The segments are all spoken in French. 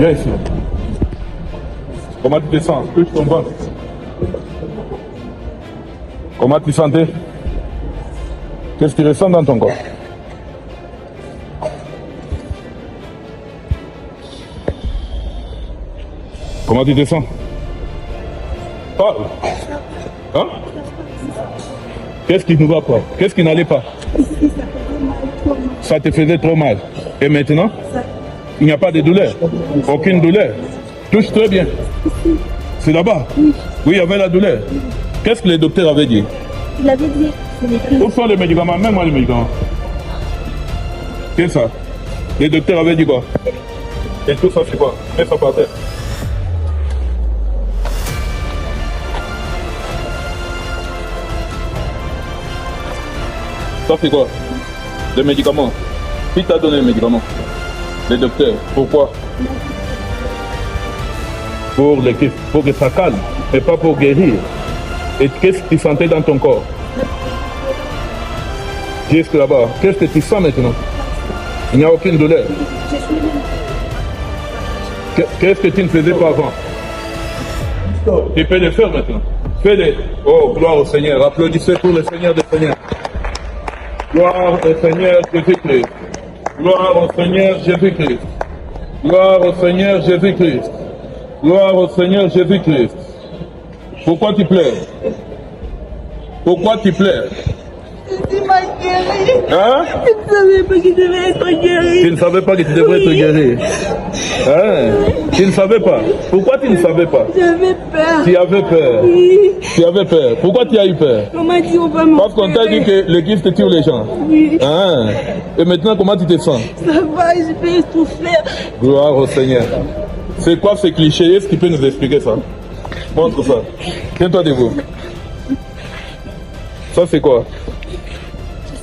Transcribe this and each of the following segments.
Viens ici. Comment tu te sens? Touche ton ventre. Comment tu sentais? Qu'est-ce que tu ressens dans ton corps? Comment tu te sens? Parle. Hein? Qu'est-ce qui ne va pas? Qu'est-ce qui n'allait pas? Ça te faisait trop mal. Et maintenant? Il n'y a pas de douleur. Aucune douleur. Touche très bien. C'est là-bas? Oui, il y avait la douleur. Qu'est-ce que le docteur avait dit? Il avait dit. Où sont les médicaments? Même-moi les médicaments. Qu'est-ce que ça? Le docteur avait dit quoi? Et tout ça, c'est quoi? Mets ça par terre. Ça, c'est quoi? Des médicaments. Qui t'a donné les médicaments? Le docteur. Pourquoi? Pour que ça calme, et pas pour guérir. Et qu'est-ce que tu sentais dans ton corps? Jusque là-bas. Qu'est-ce que tu sens maintenant? Il n'y a aucune douleur. Qu'est-ce que tu ne faisais pas avant? Tu peux le faire maintenant. Fais-le. Oh, gloire au Seigneur. Applaudissez pour le Seigneur des Seigneurs. Gloire au Seigneur Jésus-Christ. Gloire au Seigneur Jésus-Christ. Gloire au Seigneur Jésus-Christ. Gloire au Seigneur Jésus-Christ. Pourquoi tu pleures? Pourquoi tu pleures? Il m'a guéri. Hein? Je ne savais pas qu'il devait être guéri. Tu ne savais pas que tu devrais être guéri. Hein? Tu ne savais pas. Pourquoi tu ne savais pas? J'avais peur. Tu avais peur. Oui. Tu avais peur. Pourquoi tu as eu peur? On m'a dit on va m'opérer. Parce qu'on t'a dit que le Christ tue les gens. Oui. Hein? Et maintenant, comment tu te sens? Ça va, je vais essouffler. Gloire au Seigneur. C'est quoi ce cliché? Est-ce qu'il peut nous expliquer ça? Montre ça. Tiens-toi debout. Ça, c'est quoi?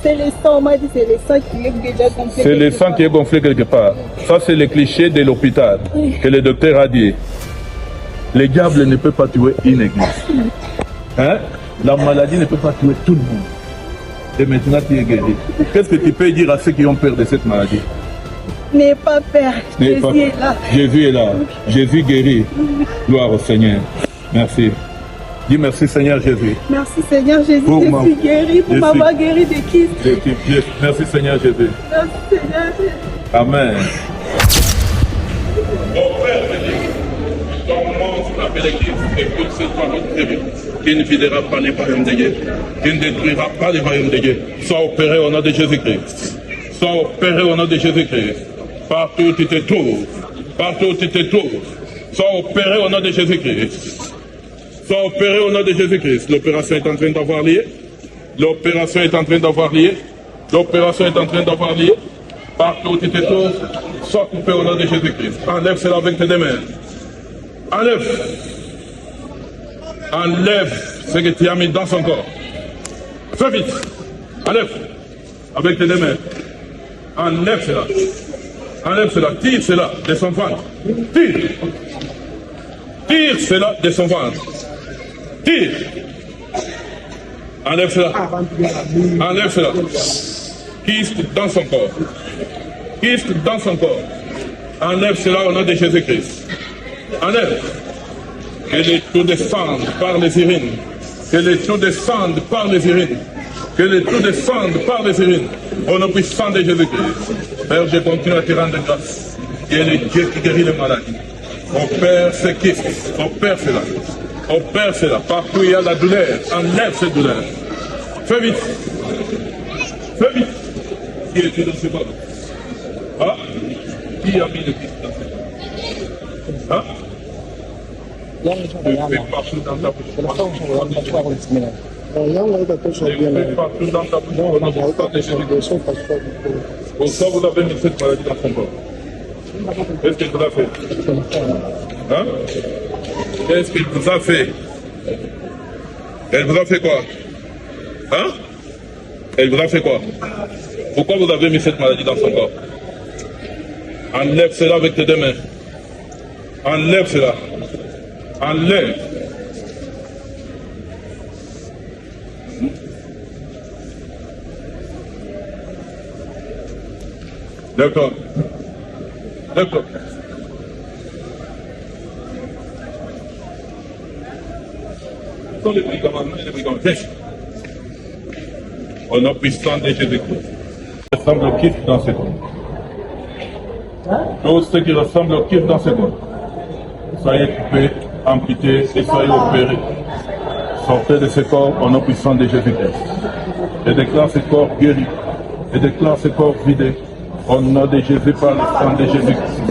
C'est le sang, on m'a dit c'est le sang qui est déjà gonflé. C'est le sang qui est gonflé quelque part. Ça, c'est le cliché de l'hôpital que le docteur a dit. Le diable ne peut pas tuer une église. Hein? La maladie ne peut pas tuer tout le monde. Et maintenant, tu es guéri. Qu'est-ce que tu peux dire à ceux qui ont peur de cette maladie? N'aie pas peur. Jésus est là. Jésus est là. Jésus guérit. Gloire au Seigneur. Merci. Dis merci Seigneur Jésus. Merci Seigneur Jésus, Pour je suis guéri, pour m'avoir guéri de qui? Merci Seigneur Jésus. Merci Seigneur Jésus. Amen. Mon Père me dit, ton nom s'appelle l'Église, écoute cette parole très bien. Qui ne videra pas les royaumes de Dieu, qui ne détruira pas les royaumes de Dieu. Sois opéré au nom de Jésus-Christ. Sois opéré au nom de Jésus-Christ. Partout où tu te trouves, partout où tu te trouves, sois opéré au nom de Jésus-Christ. Sois opéré au nom de Jésus-Christ. L'opération est en train d'avoir lieu. L'opération est en train d'avoir lieu. L'opération est en train d'avoir lieu. Partout où tu te trouves, sois coupé au nom de Jésus-Christ. Enlève cela avec tes deux mains. Enlève. Enlève ce que tu as mis dans son corps. Fais vite. Enlève. Avec tes deux mains. Enlève cela. Enlève cela. Tire cela de son ventre. Tire. Tire cela de son ventre. Tire. Enlève cela. Enlève cela. Kyste dans son corps. Kyste dans son corps. Enlève cela au nom de Jésus-Christ. Enlève. Que les tout descendent par les urines. Que les tout descendent par les urines. Que les tout descendent par les urines. Au nom puissant de Jésus-Christ. Père, je continue à te rendre grâce. Il est le Dieu qui guérit les maladies. Opère ce kyste. Opère cela. Opère cela. Partout où il y a la douleur, enlève cette douleur. Fais vite. Fais vite. Qui est dans ce ballon? Ah? Qui a mis le kyste dans ce ballon? Ah? Tu fais partout dans ta bouche. Tu fais partout dans ta bouche. Au nom de Jésus-Christ. Pourquoi vous avez mis cette maladie dans son corps? Qu'est-ce qu'il vous a fait? Hein? Qu'est-ce qu'il vous a fait? Elle vous a fait quoi? Hein? Elle vous a fait quoi? Pourquoi vous avez mis cette maladie dans son corps? Enlève cela avec tes deux mains. Enlève cela. Enlève. D'accord. D'accord. Sans les médicaments, viens. Au nom puissant de Jésus-Christ. Ressemble au kiff dans ce corps. Tout ce qui ressemble au kiff dans ce corps. Soyez coupés, amputés et soyez opérés. Sortez de ce corps au nom puissant de Jésus-Christ. Je déclare ce corps guéri. Je déclare ce corps vidé. Au nom de Jésus, par le sang de Jésus-Christ.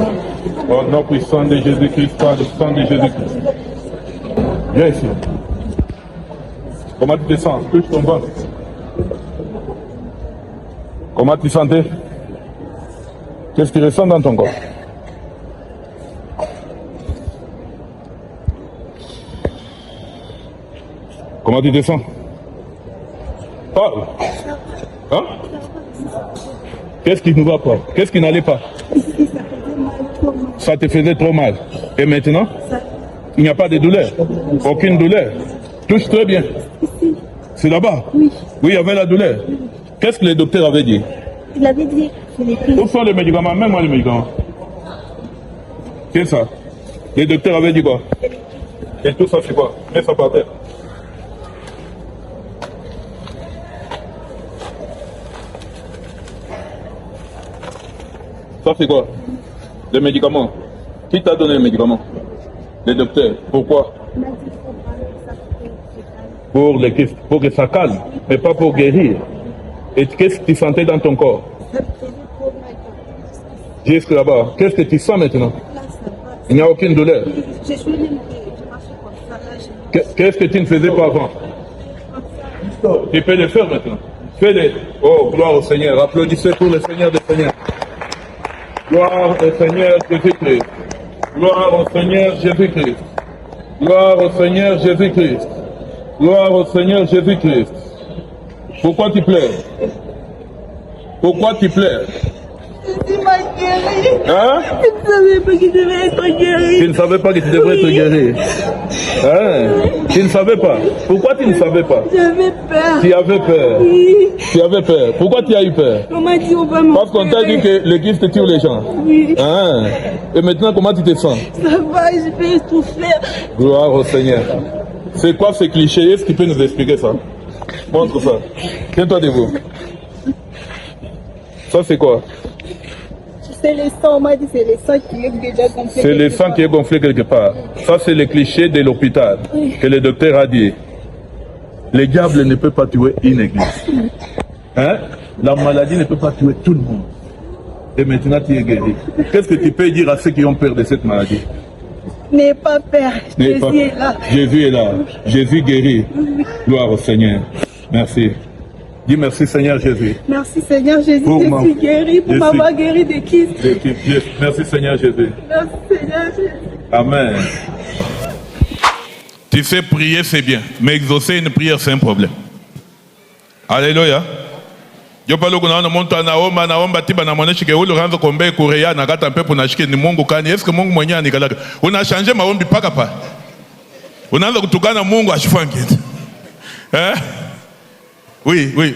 Au nom puissant de Jésus-Christ, par le sang de Jésus-Christ. Viens ici. Comment tu te sens? Touche ton ventre. Comment tu sentais? Qu'est-ce qui ressent dans ton corps? Comment tu te sens? Parle. Hein? Qu'est-ce qui ne va pas? Qu'est-ce qui n'allait pas? Ça te faisait trop mal. Et maintenant? Il n'y a pas de douleur? Aucune douleur? Touche très bien. C'est là-bas? Oui. Oui, il y avait la douleur. Qu'est-ce que le docteur avait dit? Il avait dit que les prix. Où sont les médicaments? Même-moi les médicaments. Qu'est-ce que ça? Le docteur avait dit quoi? Et tout ça, c'est quoi? Mets ça par terre. Ça, c'est quoi? Les médicaments. Qui t'a donné les médicaments? Le docteur. Pourquoi? Pour les kystes. Pour que ça calme, mais pas pour guérir. Et qu'est-ce que tu sentais dans ton corps? Jusque là-bas. Qu'est-ce que tu sens maintenant? Il n'y a aucune douleur. Qu'est-ce que tu ne faisais pas avant? Tu peux le faire maintenant. Fais-le. Oh, gloire au Seigneur. Applaudissez pour le Seigneur des Seigneurs. Gloire au Seigneur Jésus-Christ. Gloire au Seigneur Jésus-Christ. Gloire au Seigneur Jésus-Christ. Gloire au Seigneur Jésus-Christ. Pourquoi tu pleures? Pourquoi tu pleures? Il m'a guéri. Hein? Je ne savais pas qu'il devait être guéri. Tu ne savais pas que tu devrais être guéri. Hein? Tu ne savais pas. Pourquoi tu ne savais pas? J'avais peur. Tu avais peur. Oui. Tu avais peur. Pourquoi tu as eu peur? On m'a dit on va m'opérer. Parce qu'on t'a dit que le kyste tue les gens. Oui. Hein? Et maintenant, comment tu te sens? Ça va, je vais tout faire. Gloire au Seigneur. C'est quoi ce cliché? Est-ce qu'il peut nous expliquer ça? Montre ça. Tiens-toi debout. Ça, c'est quoi? C'est le sang, on m'a dit c'est le sang qui est déjà gonflé. C'est le sang qui est gonflé quelque part. Ça, c'est le cliché de l'hôpital que le docteur a dit. Le diable ne peut pas tuer une église. Hein? La maladie ne peut pas tuer tout le monde. Et maintenant, tu es guéri. Qu'est-ce que tu peux dire à ceux qui ont peur de cette maladie? N'aie pas peur. Jésus est là. Jésus est là. Jésus guérit. Gloire au Seigneur. Merci. Dis merci Seigneur Jésus. Merci Seigneur Jésus, Pour je suis guéri, pour m'avoir guéri de qui? Merci Seigneur Jésus. Merci Seigneur Jésus. Amen. Tu sais prier c'est bien, mais exaucer une prière c'est un problème. Alléluia. Yo palo kuna wana mtu anaomba tiba na mwoneshe ke ule unaanza kuombea kurea na kata pepo na shike ni Mungu kani. Est-ce que Mungu mwenyewe anikalaka? Unachanje maombi paka pa. Unaanza kutukana Mungu ashifange. Oui, oui.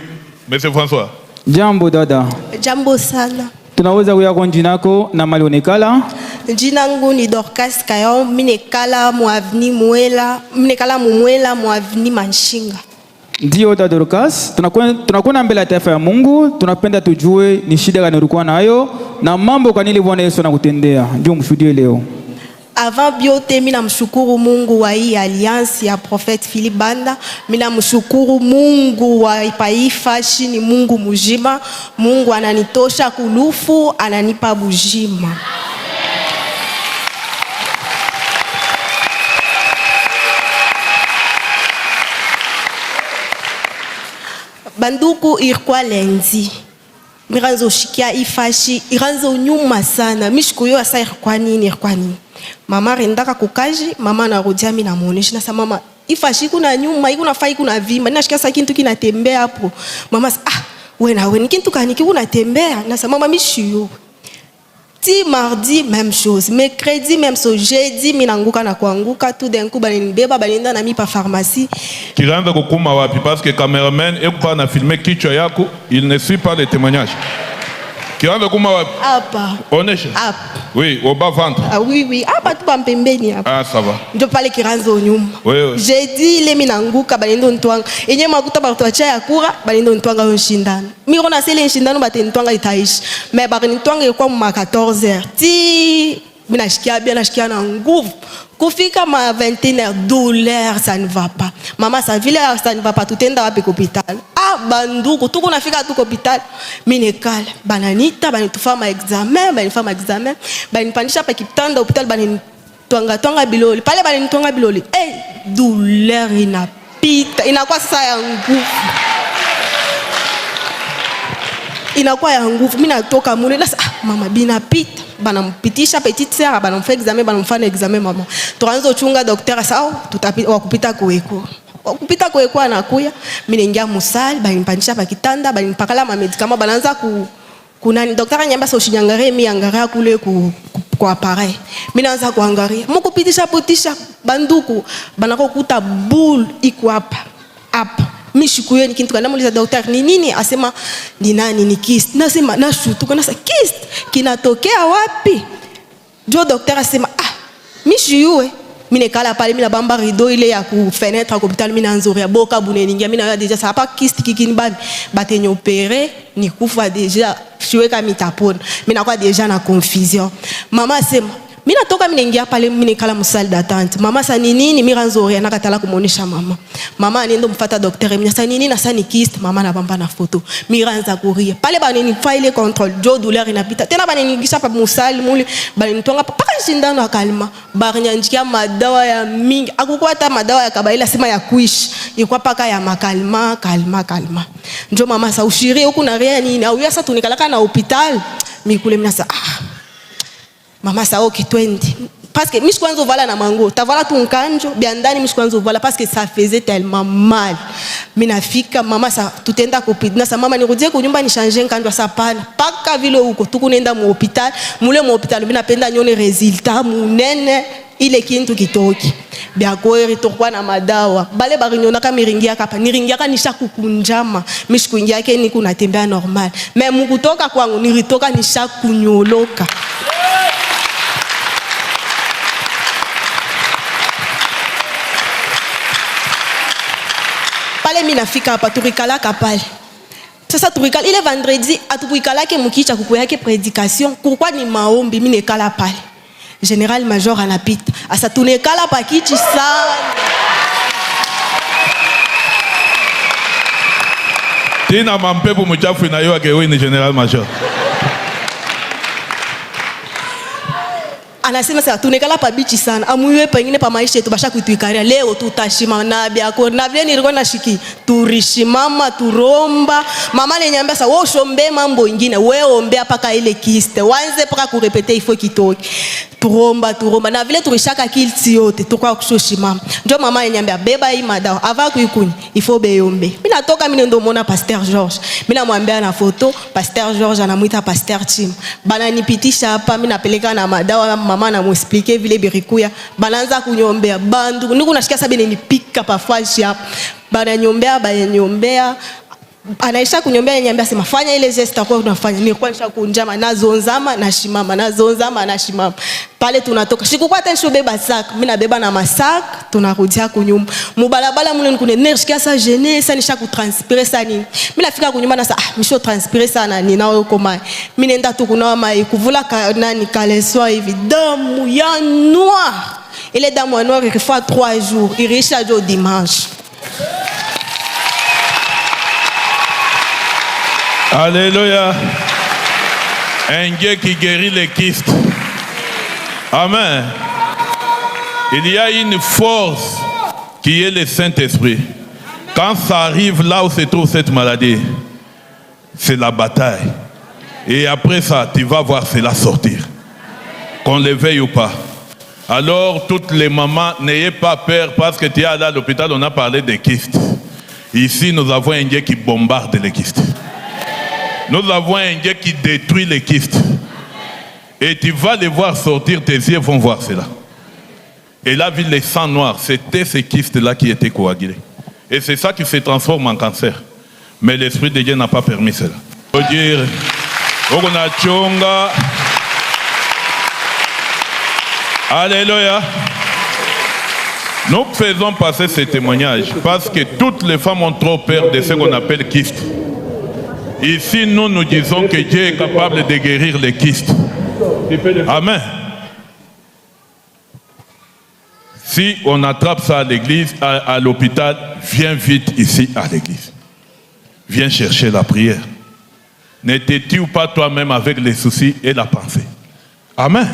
Monsieur François. Jambo dada. Jambo sana. Tunaweza kuya kwa jina lako na mali unekala? Jina langu ni Dorcas Kayo, minekala muavni Mwela, minekala Mwela muavni Manshinga. Ndio dada Dorcas, tunakuwa mbele ya taifa ya Mungu, tunapenda tujue ni shida gani ulikuwa nayo na mambo kanili Bwana Yesu anakutendea. Njoo mshuhudie leo. Avant biote mina mshukuru Mungu wa hii alliance ya Prophet Philip Banda, mina mshukuru Mungu wa Ipaifashi ni Mungu mujima, Mungu ananitosha kulufu, ananipa bujima. Banduku irkwa lenzi. Miranzo shikia ifashi, iranzo nyuma sana. Mishikuyo asa irkwa nini. Mama rendaka kukaji, mama narudia mimi namuonesha nasa mama ifashi kuna nyuma, kuna fai kuna vima. Ninashikia sasa kintu kinatembea hapo. Mama wewe kintu kaniki unatembea. Nasa mama mishiyo. Ti mardi même chose, mercredi même chose, jeudi minanguka na kuanguka tout d'un coup balinibeba balinda na mi pa pharmacie. Kiranza kukuma wapi parce que cameraman ekupa na filmer kichwa yako, il ne suit pas les témoignages. Kianza kuma wapi? Hapa. Onesha. Hapa. Oui, au bas ventre. Ah oui oui, hapa tu pembeni hapa. Ah, ça va. Ndio pale kiranzo nyuma. Oui. J'ai dit ile minanguka balendo ntwanga. Enye makuta bakuacha ya kura balendo ntwanga nshindano. Mimi rona sele nshindano batentwanga itaishi. Mais bari ntwanga ilikuwa ma 14h. Ti mina nashikia na nguvu. Kufika ma 21h, douleur, ça ne va pas. Maman, ça ne va pas, tout est dans l'hôpital. Ah, banduku, tout qu'on a fait à tout l'hôpital. Minekal, bananita, banitufa ma examen, banipandisha pa kitanda l'hôpital, banitwanga biloli. Pale banitwanga biloli. Eh, douleur inapita. Inakuwa sasa ya nguvu. Inakuwa ya nguvu. Mimi natoka mule na mama binapita. Banampitisha petite sœur, banamfa examen, banamfanya examen mama. Tuanze chunga daktari sawa, wakupita kuweko. Wakupita kuweko anakuya, mimi naingia musali, banipandisha pa kitanda, banipakala ma medicament, banaanza kunani daktari nyamba so shinyangarie mi angaria kule ku appareil. Mimi naanza kuangaria. Mukupitisha banduku, banakokuta boule iko hapa. Mishikuye ni kintu kanamuliza daktari ni nini, asema ni nani, ni kyste. Nasema nashutuka, nasa kyste kinatokea wapi? Jo daktari asema mishiyue. Mimi nekala pale, mimi na bamba rideau ile ya ku fenêtre ku hospital, mimi naanzoria boka buneningia, mimi na deja ça pas kyste kikini bani batenye opérer ni kufa deja shiweka mitapona. Mimi nakuwa deja na confusion. Mama asema mimi natoka, mimi naingia pale, mimi nekala musali d'attente. Mama sa ni nini, mimi ranzoria nakatala kumuonesha mama. Mama aniendo mfata daktari, mimi sa nini na sa ni kyste, mama na bamba na photo. Mimi ranza kuria. Pale baneni file control, jo douleur inapita. Tena baneni ngisha pa musali mule, baneni tonga paka shindano akalma. Barinyanjikia madawa ya mingi. Akukuwa hata madawa ya kabaila sema ya kuishi. Ilikuwa paka ya makalma. Njo mama sa ushiri huku na ria nini. Au yasa tunikalaka na hospital. Mimi kule mimi nasa mama sa ok twende. Parce que mishi kwanza uvala na mango. Tavala tu nkanjo, biandani mishi kwanza uvala parce que ça faisait tellement mal. Minafika mama sa tutenda kupidna sa mama nirudie kunyumba ni changer nkanjo sa pana. Paka vile huko tukunenda mu hospital, mule mu hospital mimi napenda nione resultat munene ile kintu kitoki. Bia kweli tokwa na madawa. Bale barinyona kama miringia kapa. Niringia nisha kukunjama. Mishi kuingia yake ni kunatembea normal. Mais mukutoka kwangu nilitoka nisha kunyoloka. Pale mimi nafika hapa tukikalaka pale. Sasa tukikala ile vendredi atukuikalake mukicha kuku yake prédication. Pourquoi ni maombi mimi nekala pale. Général major anapita. Asa tunekala pa kichi sana. Tina mampepo mchafu inayoa kewe ni general major. Anasema sasa tunekala pa bichi sana. Amuiwe pengine pa maisha yetu basha kuituikaria. Leo tutashima na biako. Na vile nilikuwa nashiki turishimama turomba. Mama aliniambia sasa wewe ushombe mambo ingine. Wewe ombea paka ile kiste. Wanze paka kurepete ifo kitoki. Turomba. Na vile turishaka kilti yote. Tukwa kushoshimama. Ndio mama aliniambia beba hii madawa. Ava kuikuni. Ifo beombe. Mimi natoka mimi ndo muona Pasteur George. Mimi namwambia na foto. Pasteur George anamuita Pasteur Tim. Bana nipitisha hapa mimi napeleka na madawa. Mama na muexpliquer vile birikuya bananza kunyombea bandu niku nashikia sabene nipika pafashi hapa bananyombea anaisha kunyombea nyambia sema fanya ile geste kwa unafanya nilikuwa nishakunjama nazonzama na shimama pale tunatoka sikukuwa hata nishobeba sac mimi nabeba na masak tunarudia kunyumba mubalabala mule nikune nishikia sa gêner sa nisha kutranspirer sa nini mimi nafika kunyumba na sa misho transpirer sana nini nao koma mimi nenda tu kunawa mai kuvula nani kaleso hivi damu ya noir ile damu ya noir il faut 3 jours il risha jo dimanche. Alléluia. Un Dieu qui guérit les kystes. Amen. Il y a une force qui est le Saint-Esprit. Quand ça arrive là où se trouve cette maladie, c'est la bataille. Et après ça, tu vas voir cela sortir. Qu'on le veuille ou pas. Alors, toutes les mamans, n'ayez pas peur parce que tu es allé à l'hôpital, on a parlé des kystes. Ici, nous avons un Dieu qui bombarde les kystes. Nous avons un Dieu qui détruit les kystes. Et tu vas les voir sortir, tes yeux vont voir cela. Et là, vu les sangs noirs, c'était ces kystes-là qui étaient coagulés. Et c'est ça qui se transforme en cancer. Mais l'Esprit de Dieu n'a pas permis cela. Il faut dire, Okona chonga. Alléluia. Nous faisons passer ce témoignage parce que toutes les femmes ont trop peur de ce qu'on appelle kyste. Ici, nous disons que Dieu est capable de guérir les kystes. Amen. Si on attrape ça à l'église, à l'hôpital, viens vite ici à l'église. Viens chercher la prière. Ne te tue pas toi-même avec les soucis et la pensée. Amen.